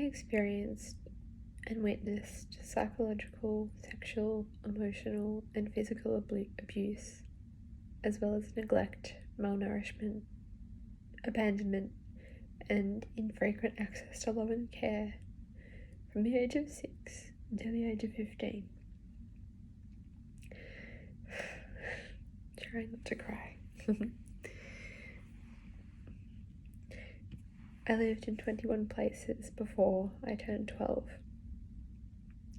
experienced and witnessed psychological, sexual, emotional, and physical abuse, as well as neglect, malnourishment, abandonment, and infrequent access to love and care from the age of 6 until the age of 15. Trying not to cry. I lived in 21 places before I turned 12.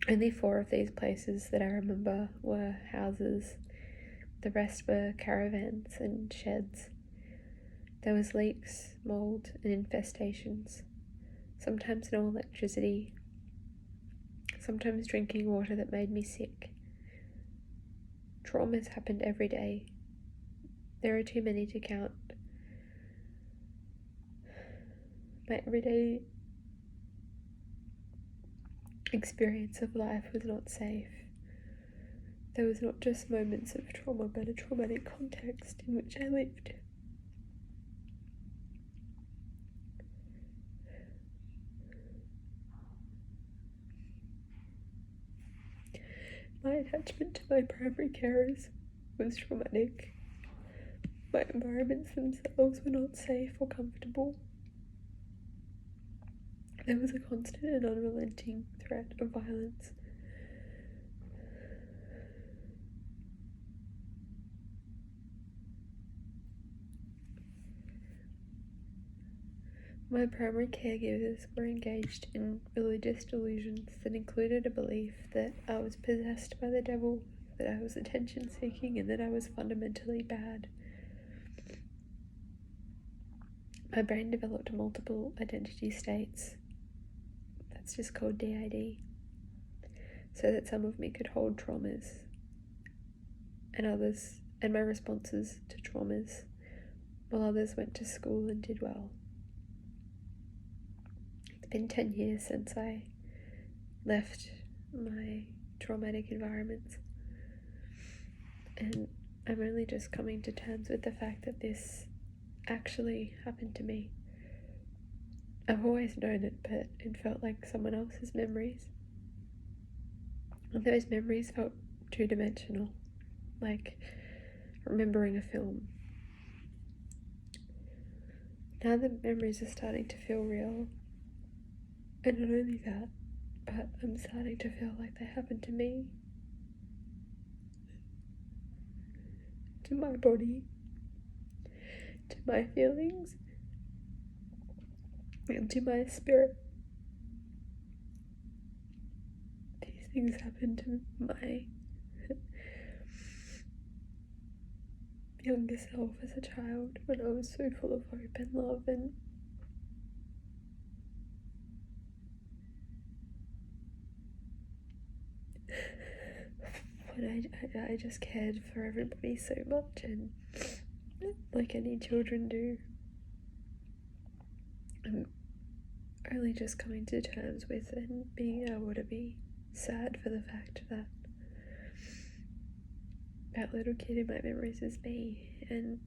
Only 4 of these places that I remember were houses. The rest were caravans and sheds. There was leaks, mould, and infestations. Sometimes no electricity. Sometimes drinking water that made me sick. Traumas happened every day. There are too many to count. My everyday experience of life was not safe. There was not just moments of trauma, but a traumatic context in which I lived. My attachment to my primary carers was traumatic. My environments themselves were not safe or comfortable. There was a constant and unrelenting threat of violence. My primary caregivers were engaged in religious delusions that included a belief that I was possessed by the devil, that I was attention-seeking, and that I was fundamentally bad. My brain developed multiple identity states. That's just called DID. So that some of me could hold traumas and my responses to traumas, while others went to school and did well. It's been 10 years since I left my traumatic environments, and I'm only just coming to terms with the fact that this actually happened to me. I've always known it, but it felt like someone else's memories. And those memories felt two-dimensional, like remembering a film. Now the memories are starting to feel real. And not only that, but I'm starting to feel like they happened to me. To my body. To my feelings. And to my spirit. These things happened to my younger self as a child, when I was so full of hope and love, and when I just cared for everybody so much, and like any children do. I'm only just coming to terms with and being able to be sad for the fact that that little kid in my memories is me, and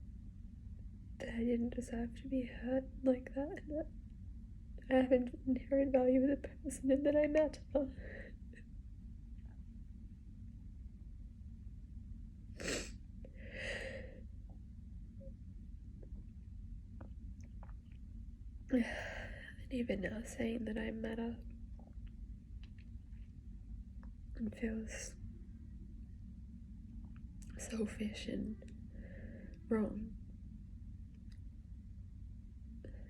that I didn't deserve to be hurt like that, and that I have an inherent value as a person, and that I matter. And even now, saying that I matter and feels selfish and wrong,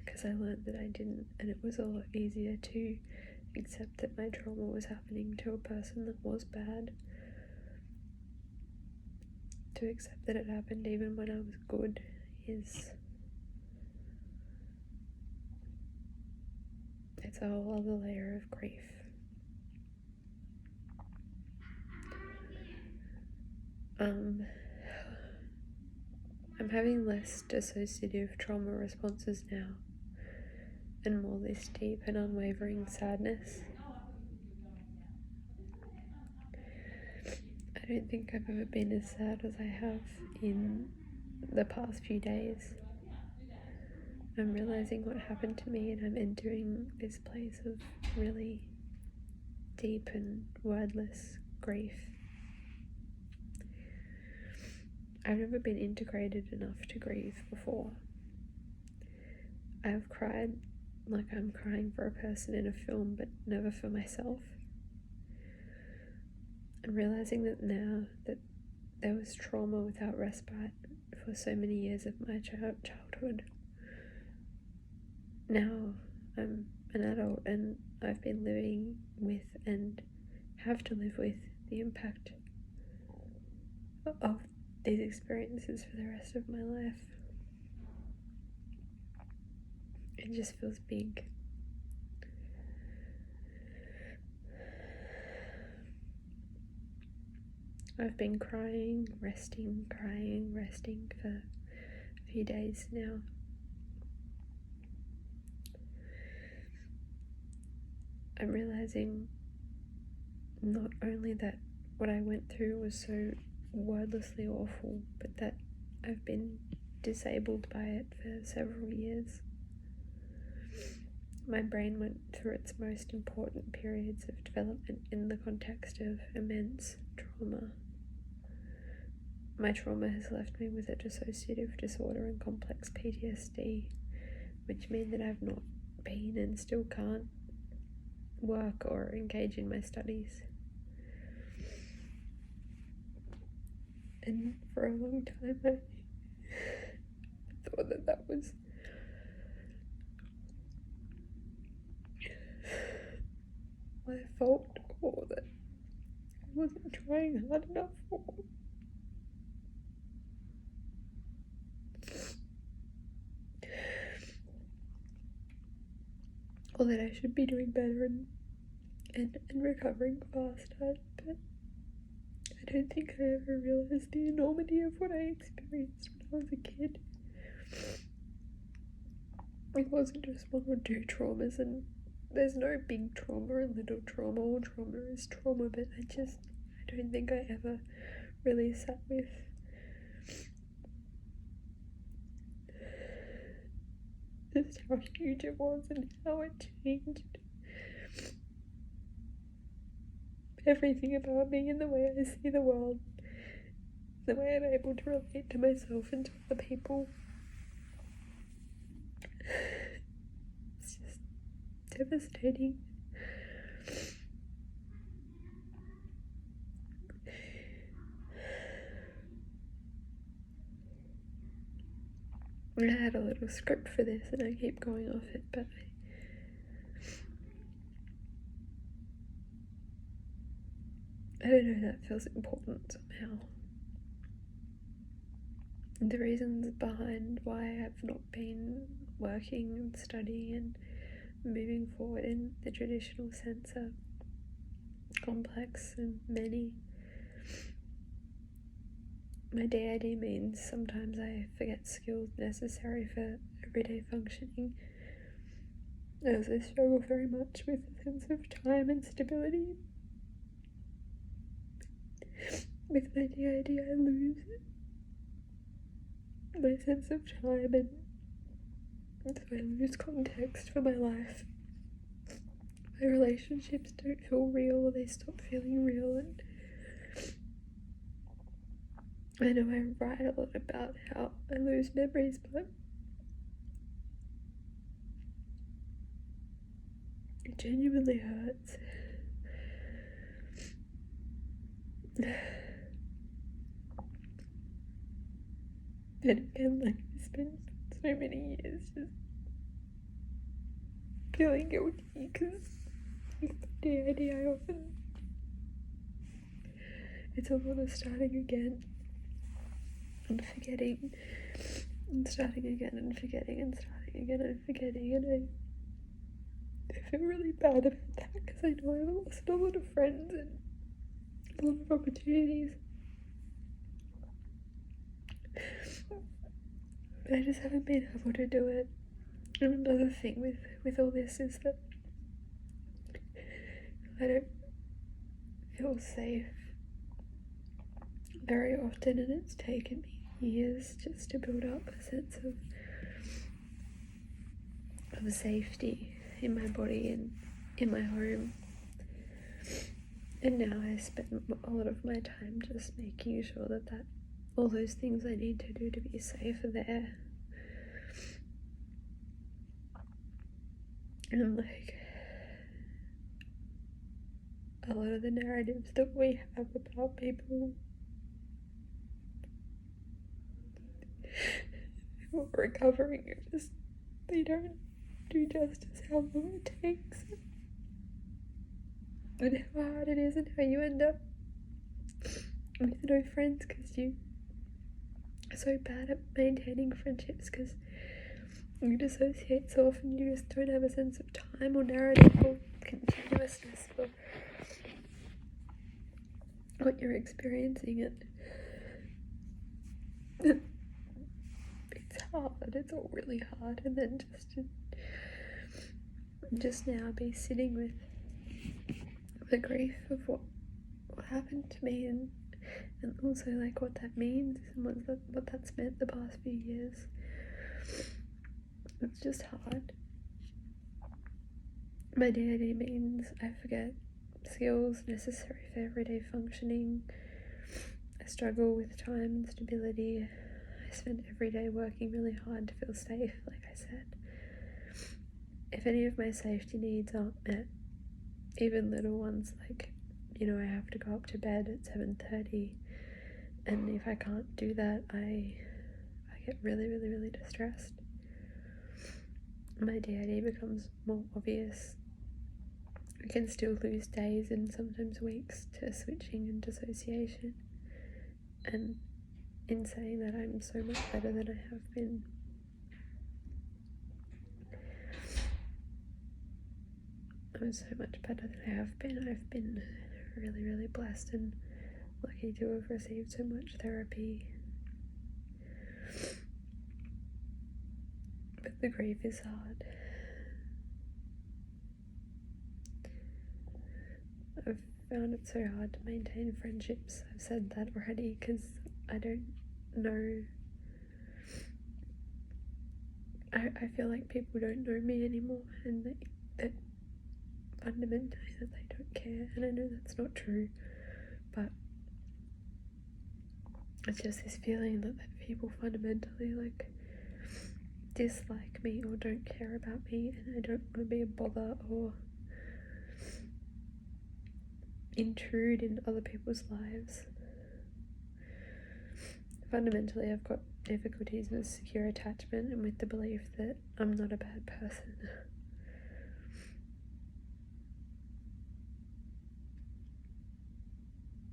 because I learned that I didn't, and it was a lot easier to accept that my trauma was happening to a person that was bad, to accept that it happened even when I was good, it's a whole other layer of grief. I'm having less dissociative trauma responses now, and more this deep and unwavering sadness. I don't think I've ever been as sad as I have in the past few days. I'm realizing what happened to me, and I'm entering this place of really deep and wordless grief. I've never been integrated enough to grieve before. I've cried like I'm crying for a person in a film, but never for myself. I'm realizing that now that there was trauma without respite for so many years of my childhood. Now I'm an adult and I've been living with and have to live with the impact of these experiences for the rest of my life. It just feels big. I've been crying, resting for a few days now. I'm realizing not only that what I went through was so wordlessly awful, but that I've been disabled by it for several years. My brain went through its most important periods of development in the context of immense trauma. My trauma has left me with a dissociative disorder and complex PTSD, which mean that I've not been and still can't work or engage in my studies. And for a long time I thought that was my fault, or that I wasn't trying hard enough, or that I should be doing better and recovering faster. But I don't think I ever realised the enormity of what I experienced when I was a kid. It wasn't just one or two traumas, and there's no big trauma and little trauma. All trauma is trauma, but I don't think I ever really sat with just how huge it was and how it changed everything about me and the way I see the world, the way I'm able to relate to myself and to other people. It's just devastating. I had a little script for this and I keep going off it, but I don't know, that feels important somehow. The reasons behind why I've not been working and studying and moving forward in the traditional sense are complex and many. My DID means sometimes I forget skills necessary for everyday functioning, as I struggle very much with a sense of time and stability. With my DID I lose my sense of time, and so I lose context for my life. My relationships don't feel real, or they stop feeling real, and I know I write a lot about how I lose memories, but it genuinely hurts. And again, like, I spent so many years just feeling guilty because with DID it's a lot of starting again and forgetting, and starting again and forgetting, and starting again and forgetting, and I feel really bad about that because I know I've lost a lot of friends and a lot of opportunities. But I just haven't been able to do it. And another thing with all this is that I don't feel safe very often, and it's taken me years just to build up a sense of of safety in my body and in my home. And now I spend a lot of my time just making sure that all those things I need to do to be safe are there. And like, a lot of the narratives that we have about people who are recovering are just, they don't do justice how long it takes and how hard it is, and how you end up with no friends because you are so bad at maintaining friendships because you dissociate so often. You just don't have a sense of time or narrative or continuousness for what you're experiencing. And it's hard, it's all really hard. And then just now be sitting with the grief of what happened to me, and also like what that means and what that's meant the past few years. It's just hard. My DID means I forget skills necessary for everyday functioning. I struggle with time and stability. I spend every day working really hard to feel safe, like I said. If any of my safety needs aren't met, even little ones like, I have to go up to bed at 7:30, and if I can't do that, I get really, really, really distressed. My DID becomes more obvious. I can still lose days and sometimes weeks to switching and dissociation. And in saying that, I'm so much better than I have been. I'm so much better than I have been. I've been really, really blessed and lucky to have received so much therapy. But the grief is hard. I've found it so hard to maintain friendships. I've said that already because I don't know. I feel like people don't know me anymore, and that fundamentally that they don't care, and I know that's not true, but it's just this feeling that people fundamentally like dislike me or don't care about me, and I don't want to be a bother or intrude in other people's lives. Fundamentally, I've got difficulties with secure attachment and with the belief that I'm not a bad person.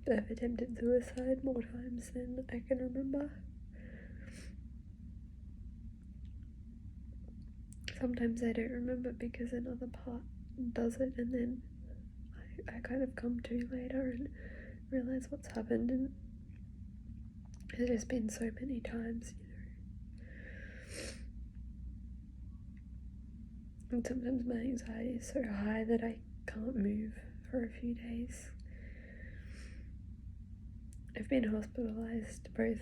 I've attempted suicide more times than I can remember. Sometimes I don't remember because another part does it, and then I kind of come to later and realise what's happened, and there's just been so many times, And sometimes my anxiety is so high that I can't move for a few days. I've been hospitalised both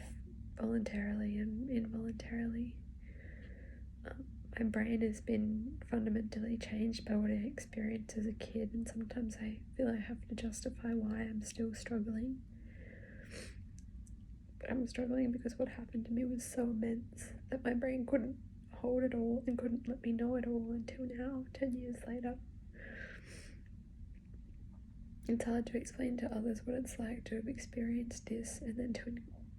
voluntarily and involuntarily. My brain has been fundamentally changed by what I experienced as a kid, and sometimes I feel I have to justify why I'm still struggling. But I'm struggling because what happened to me was so immense that my brain couldn't hold it all and couldn't let me know it all until now, 10 years later. It's hard to explain to others what it's like to have experienced this and then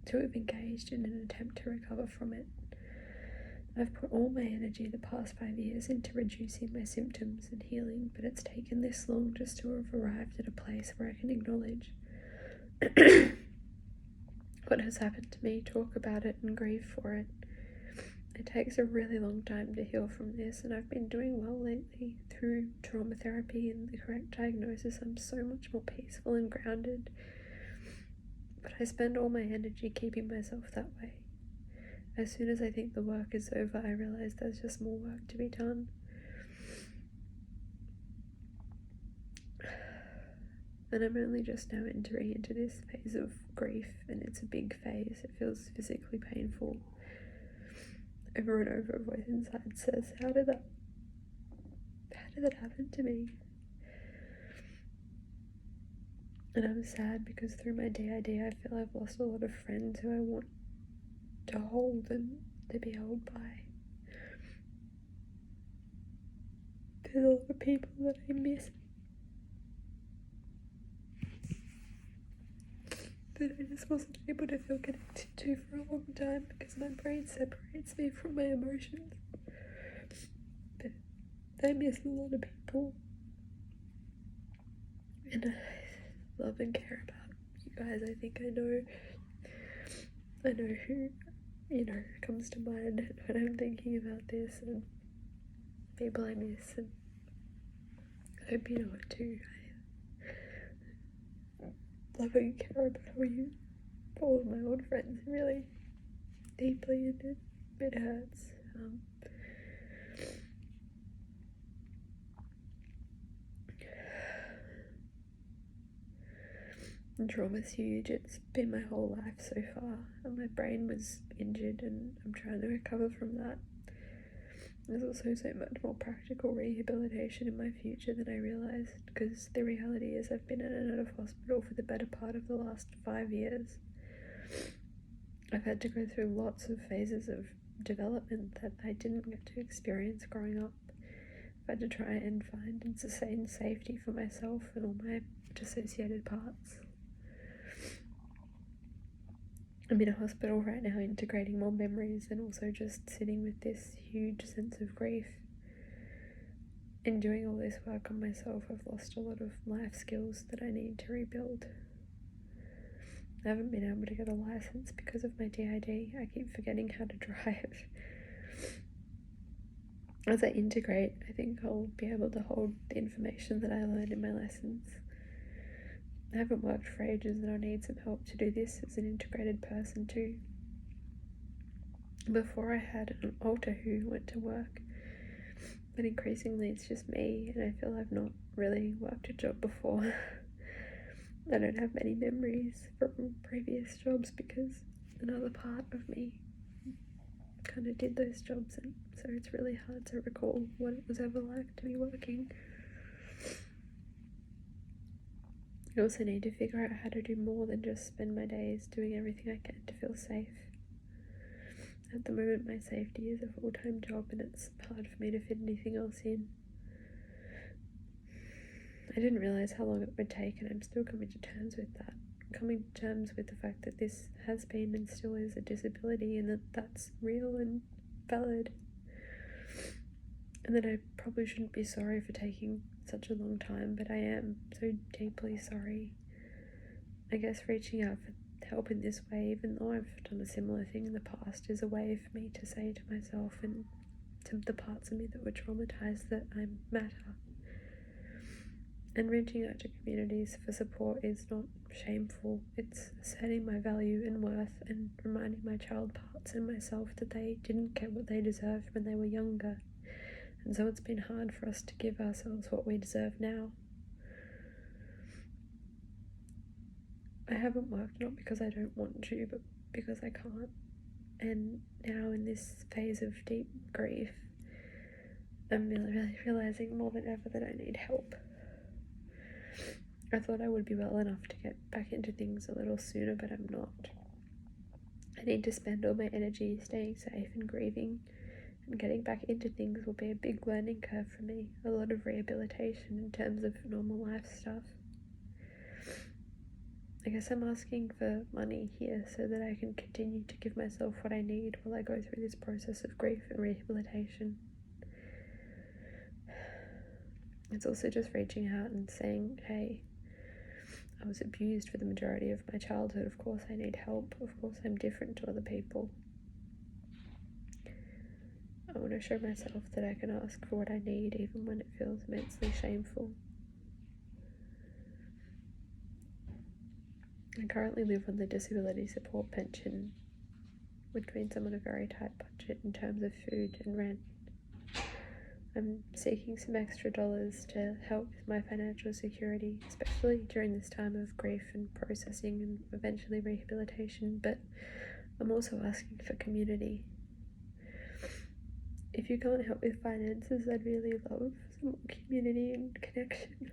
to have engaged in an attempt to recover from it. I've put all my energy the past 5 years into reducing my symptoms and healing, but it's taken this long just to have arrived at a place where I can acknowledge what has happened to me, talk about it, and grieve for it. It takes a really long time to heal from this, and I've been doing well lately. Through trauma therapy and the correct diagnosis, I'm so much more peaceful and grounded. But I spend all my energy keeping myself that way. As soon as I think the work is over, I realize there's just more work to be done. And I'm only just now entering into this phase of grief, and it's a big phase. It feels physically painful. Over and over, a voice inside says, how did that did that happen to me? And I'm sad because through my DID I feel I've lost a lot of friends who I want to hold and to be held by. There's a lot of people that I miss, that I just wasn't able to feel connected to for a long time because my brain separates me from my emotions. But I miss a lot of people, and I love and care about you guys. I think I know who, comes to mind when I'm thinking about this, and people I miss, and I hope you know it too. I love and care about all of my old friends really deeply, and it hurts. And trauma's huge. It's been my whole life so far, and my brain was injured and I'm trying to recover from that. There's also so much more practical rehabilitation in my future than I realised, because the reality is I've been in and out of hospital for the better part of the last 5 years. I've had to go through lots of phases of development that I didn't get to experience growing up. I've had to try and find and sustain safety for myself and all my dissociated parts. I'm in a hospital right now integrating more memories and also just sitting with this huge sense of grief. In doing all this work on myself, I've lost a lot of life skills that I need to rebuild. I haven't been able to get a license because of my DID. I keep forgetting how to drive. As I integrate, I think I'll be able to hold the information that I learned in my lessons. I haven't worked for ages and I need some help to do this as an integrated person too. Before I had an alter who went to work, but increasingly it's just me, and I feel I've not really worked a job before. I don't have many memories from previous jobs because another part of me kind of did those jobs, and so it's really hard to recall what it was ever like to be working. I also need to figure out how to do more than just spend my days doing everything I can to feel safe. At the moment, my safety is a full-time job and it's hard for me to fit anything else in. I didn't realise how long it would take, and I'm still coming to terms with that. Coming to terms with the fact that this has been and still is a disability, and that that's real and valid. And that I probably shouldn't be sorry for taking such a long time, but I am so deeply sorry. I guess reaching out for help in this way, even though I've done a similar thing in the past, is a way for me to say to myself and to the parts of me that were traumatized that I matter. And reaching out to communities for support is not shameful. It's setting my value and worth and reminding my child parts and myself that they didn't get what they deserved when they were younger. And so it's been hard for us to give ourselves what we deserve now. I haven't worked not because I don't want to, but because I can't. And now in this phase of deep grief, I'm really realising more than ever that I need help. I thought I would be well enough to get back into things a little sooner, but I'm not. I need to spend all my energy staying safe and grieving, and getting back into things will be a big learning curve for me, a lot of rehabilitation in terms of normal life stuff. I guess I'm asking for money here so that I can continue to give myself what I need while I go through this process of grief and rehabilitation. It's also just reaching out and saying, hey, I was abused for the majority of my childhood. Of course I need help. Of course I'm different to other people. I want to show myself that I can ask for what I need even when it feels immensely shameful. I currently live on the disability support pension, which means I'm on a very tight budget in terms of food and rent. I'm seeking some extra dollars to help with my financial security, especially during this time of grief and processing and eventually rehabilitation, but I'm also asking for community. if you can't help with finances, I'd really love some more community and connection.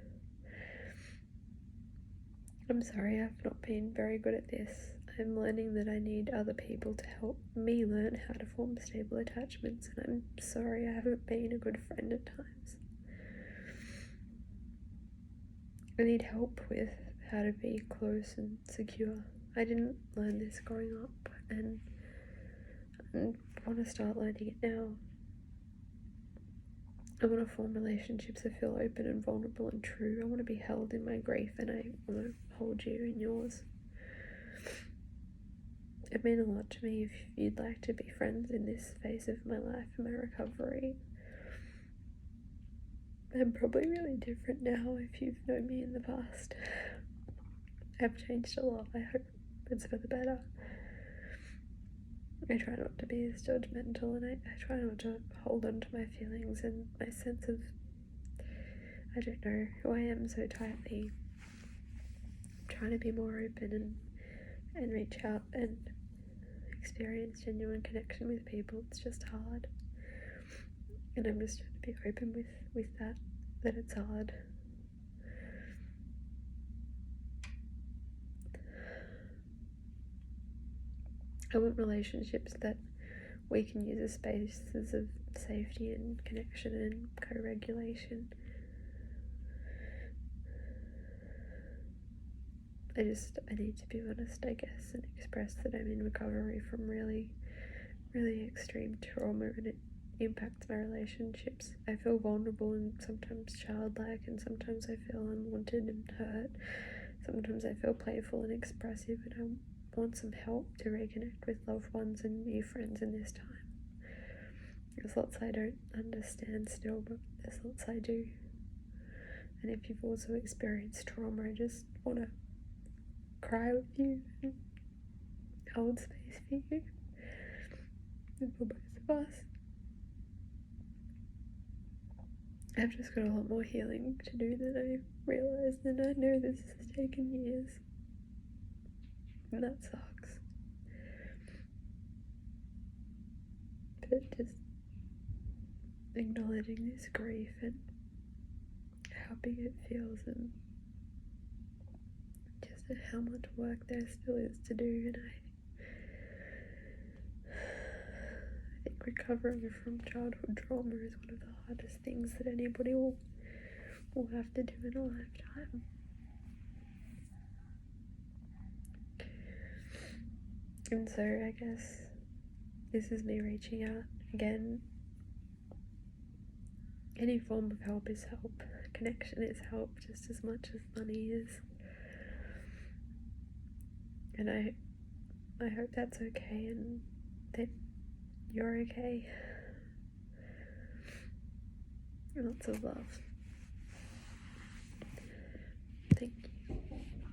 I'm sorry I've not been very good at this. I'm learning that I need other people to help me learn how to form stable attachments, and I'm sorry I haven't been a good friend at times. I need help with how to be close and secure. I didn't learn this growing up, and I want to start learning it now. I want to form relationships that feel open and vulnerable and true. I want to be held in my grief, and I want to hold you in yours. It means a lot to me if you'd like to be friends in this phase of my life and my recovery. I'm probably really different now if you've known me in the past. I've changed a lot. I hope it's for the better. I try not to be as judgmental, and I try not to hold on to my feelings and my sense of, I don't know, who I am so tightly. I'm trying to be more open and reach out and experience genuine connection with people. It's just hard. And I'm just trying to be open with that it's hard. I want relationships that we can use as spaces of safety and connection and co-regulation. I need to be honest, I guess, and express that I'm in recovery from really, really extreme trauma, and it impacts my relationships. I feel vulnerable and sometimes childlike, and sometimes I feel unwanted and hurt. Sometimes I feel playful and expressive, and I want some help to reconnect with loved ones and new friends in this time. There's lots I don't understand still, but there's lots I do. And if you've also experienced trauma, I just want to cry with you and hold space for you and for both of us. I've just got a lot more healing to do than I realised, and I know this has taken years, and that sucks. But just acknowledging this grief and how big it feels, and just how much work there still is to do, and I think recovering from childhood trauma is one of the hardest things that anybody will have to do in a lifetime. And so I guess this is me reaching out again. Any form of help is help. Connection is help just as much as money is. And I hope that's okay and that you're okay. Lots of love. Thank you.